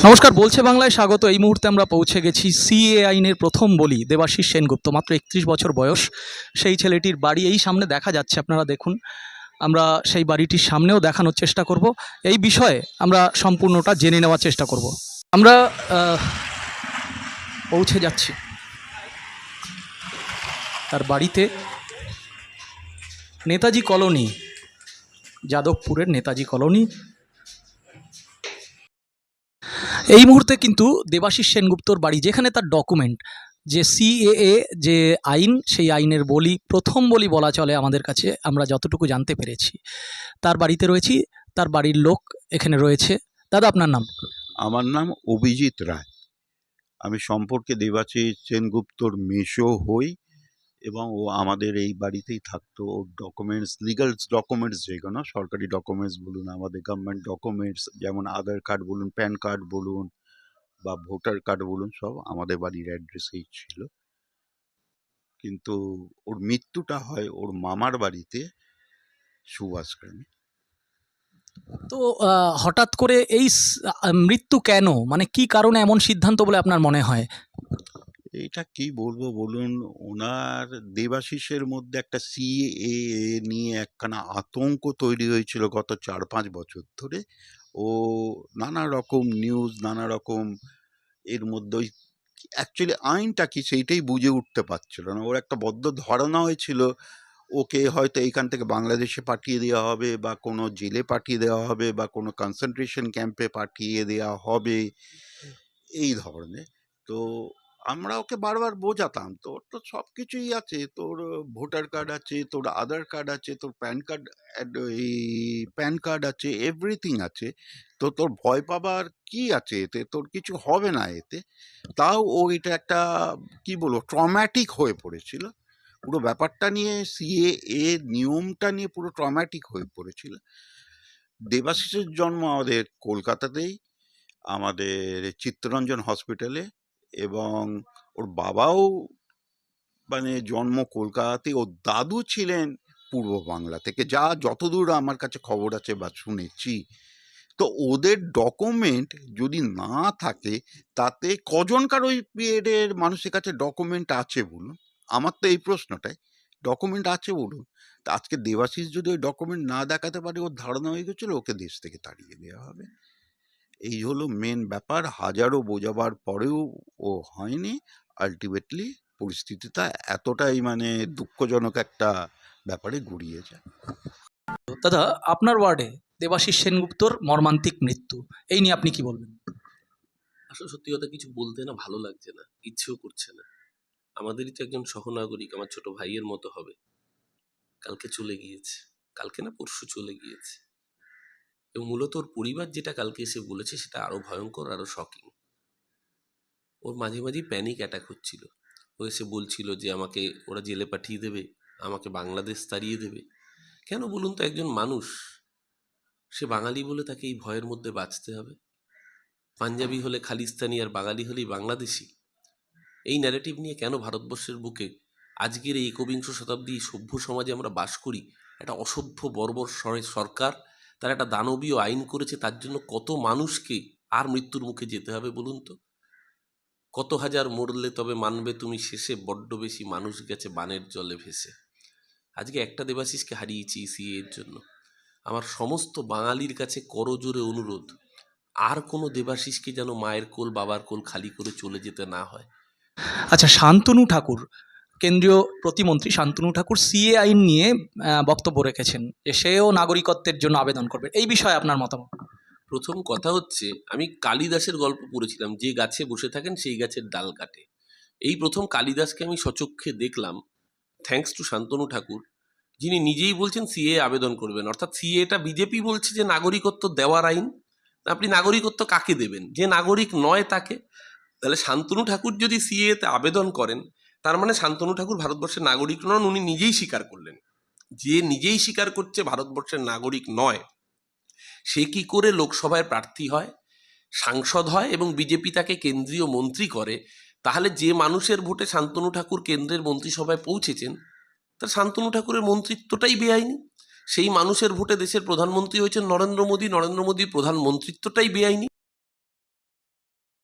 নমস্কার, বলছে বাংলায় স্বাগত। এই মুহূর্তে আমরা পৌঁছে গেছি সিএ আইনের প্রথম বলি দেবাশিস সেনগুপ্ত, মাত্র 31 বছর বয়স। সেই ছেলেটির বাড়ি এই সামনে দেখা যাচ্ছে, আপনারা দেখুন। আমরা সেই বাড়িটির সামনেও দেখানোর চেষ্টা করব, এই বিষয়ে আমরা সম্পূর্ণটা জেনে নেওয়ার চেষ্টা করব। আমরা পৌঁছে যাচ্ছি তার বাড়িতে, নেতাজি কলোনি, যাদবপুরের নেতাজি কলোনি। এই মুহূর্তে কিন্তু দেবাশিস সেনগুপ্তর বাড়ি, যেখানে তার ডকুমেন্ট, যে সিএএ যে আইন, সেই আইনের বলি, প্রথম বলি বলা চলে আমাদের কাছে, আমরা যতটুকু জানতে পেরেছি। তার বাড়িতে রয়েছি, তার বাড়ির লোক এখানে রয়েছে। দাদা, আপনার নাম? আমার নাম অভিজিৎ রায়। আমি সম্পর্কে দেবাশিস সেনগুপ্তর মেসো হই এবং ও আমাদের এই বাড়িতেই থাকতো। ওর ডকুমেন্টস, লিগাল ডকুমেন্টস, যেগুলো সরকারি ডকুমেন্টস বলুন, আমাদের গভর্নমেন্ট ডকুমেন্টস, যেমন আধার কার্ড বলুন, প্যান কার্ড বলুন বা ভোটার কার্ড বলুন, সব আমাদের বাড়ির অ্যাড্রেসেই ছিল। কিন্তু ওর মৃত্যুটা হয় ওর মামার বাড়িতে, সুভাষগ্রামে। তো হঠাৎ করে এই মৃত্যু কেন, মানে কি কারণে এমন সিদ্ধান্ত বলে আপনার মনে হয়? এইটা কি বলবো বলুন, ওনার দেবাশিসের মধ্যে একটা সিএএ নিয়ে একখানা আতঙ্ক তৈরি হয়েছিল গত 4-5 বছর ধরে। ও নানা রকম নিউজ, নানা রকম এর মধ্যে ওই অ্যাকচুয়ালি আইনটা কি সেইটাই বুঝে উঠতে পারছিল না। ওর একটা বদ্ধ ধারণা হয়েছিল ওকে হয়তো এইখান থেকে বাংলাদেশে পাঠিয়ে দেওয়া হবে বা কোনো জেলে পাঠিয়ে দেওয়া হবে বা কোনো কনসেন্ট্রেশন ক্যাম্পে পাঠিয়ে দেওয়া হবে, এই ধরনের। তো আমরা ওকে বারবার বোঝাতাম, তোর তো সব কিছুই আছে, তোর ভোটার কার্ড আছে, তোর আধার কার্ড আছে, তোর প্যান কার্ড, এই প্যান কার্ড আছে, এভরিথিং আছে, তো তোর ভয় পাবার কি আছে, এতে তোর কিছু হবে না এতে। তাও ও এটা একটা কি বলবো ট্রমাটিক হয়ে পড়েছিল পুরো ব্যাপারটা নিয়ে, সিএএ নিয়মটা নিয়ে পুরো ট্রমাটিক হয়ে পড়েছিল। দেবাশিসের জন্ম আমাদের কলকাতাতেই, আমাদের চিত্তরঞ্জন হসপিটালে, এবং ওর বাবাও মানে জন্ম কলকাতাতে। ওর দাদু ছিলেন পূর্ব বাংলা থেকে, যা যতদূর আমার কাছে খবর আছে বা শুনেছি। তো ওদের ডকুমেন্ট যদি না থাকে, তাতে কজনকার ওই পিরিয়ডের মানুষের কাছে ডকুমেন্ট আছে বলুন? আমার তো এই প্রশ্নটাই, ডকুমেন্ট আছে বলুন। তা আজকে দেবাশিস যদি ওই ডকুমেন্ট না দেখাতে পারে, ওর ধারণা হয়ে গেছিল ওকে দেশ থেকে তাড়িয়ে দেওয়া হবে। এই হলো মেন ব্যাপার। হাজারো বোঝাবার পরেও ও হয়নি। আলটিমেটলি পরিস্থিতিটা এতটাই মানে দুঃখজনক একটা ব্যাপারে গড়িয়ে যায়। দাদা, আপনার ওয়ার্ডে দেবাশিস সেনগুপ্তর মর্মান্তিক মৃত্যু, এই নিয়ে আপনি কি বলবেন? আসলে সত্যি কথা কিছু বলতে না ভালো লাগছে না, ইচ্ছেও করছে না। আমাদেরই তো একজন সহনাগরিক, আমার ছোট ভাইয়ের মতো হবে, কালকে চলে গিয়েছে। কালকে না, পরশু চলে গিয়েছে। এবং মূলত ওর পরিবার যেটা কালকে এসে বলেছে, সেটা আরো ভয়ঙ্কর, আরো শকিং। ওর মাঝে মাঝেই প্যানিক অ্যাটাক হচ্ছিল। ও এসে বলছিল যে আমাকে ওরা জেলে পাঠিয়ে দেবে, আমাকে বাংলাদেশ তাড়িয়ে দেবে। কেন বলুন তো? একজন মানুষ, সে বাঙালি বলে তাকে এই ভয়ের মধ্যে বাঁচতে হবে? পাঞ্জাবি হলে খালিস্তানি, আর বাঙালি হলেই বাংলাদেশি। এই ন্যারেটিভ নিয়ে কেন ভারতবর্ষের বুকে আজকের এই একবিংশ শতাব্দী সভ্য সমাজে আমরা বাস করি? একটা অসভ্য বর্বর সরকার তার একটা দানবীয় আইন করেছে, তার জন্য কত মানুষকে আর মৃত্যুর মুখে যেতে হবে বলুন তো? কত হাজার মরলে তবে মানবে তুমি শেষে, বড্ড বেশি মানুষ গেছে বানের জলে ভেসে। আজকে একটা দেবাশিসকে হারিয়েছি সিএ এর জন্য। আমার সমস্ত বাঙালির কাছে করজোরে অনুরোধ, আর কোনো দেবাশিসকে যেন মায়ের কোল বাবার কোল খালি করে চলে যেতে না হয়। আচ্ছা, শান্তনু ঠাকুর, কেন্দ্রীয় প্রতিমন্ত্রী শান্তনু ঠাকুর সিএ আইন নিয়ে বক্তব্য রেখেছেন যে সেও নাগরিকত্বের জন্য আবেদন করবে, এই বিষয়ে আপনার মতামত? প্রথম কথা হচ্ছে, আমি কালিদাসের গল্প পড়েছিলাম, যে গাছে বসে থাকেন সেই গাছের ডাল কাটে। এই প্রথম কালিদাসকে আমি সচক্ষে দেখলাম, থ্যাঙ্কস টু শান্তনু ঠাকুর, যিনি নিজেই বলছেন সিএ আবেদন করবেন। অর্থাৎ সিএটা বিজেপি বলছে যে নাগরিকত্ব দেওয়ার আইন। আপনি নাগরিকত্ব কাকে দেবেন? যে নাগরিক নয় তাকে। তাহলে শান্তনু ঠাকুর যদি সিএতে আবেদন করেন, তার মানে শান্তনু ঠাকুর ভারতবর্ষের নাগরিক নন। উনি নিজেই স্বীকার করলেন। যে নিজেই স্বীকার করছে ভারতবর্ষের নাগরিক নয়, সে কি করে লোকসভায় প্রার্থী হয়, সাংসদ হয় এবং বিজেপি তাকে কেন্দ্রীয় মন্ত্রী করে? তাহলে যে মানুষের ভোটে শান্তনু ঠাকুর কেন্দ্রের মন্ত্রিসভায় পৌঁছেছেন, তার শান্তনু ঠাকুরের মন্ত্রিত্বটাই বেআইনি। সেই মানুষের ভোটে দেশের প্রধানমন্ত্রী হয়েছেন নরেন্দ্র মোদী, নরেন্দ্র মোদীর প্রধানমন্ত্রিত্বটাই বেআইনি।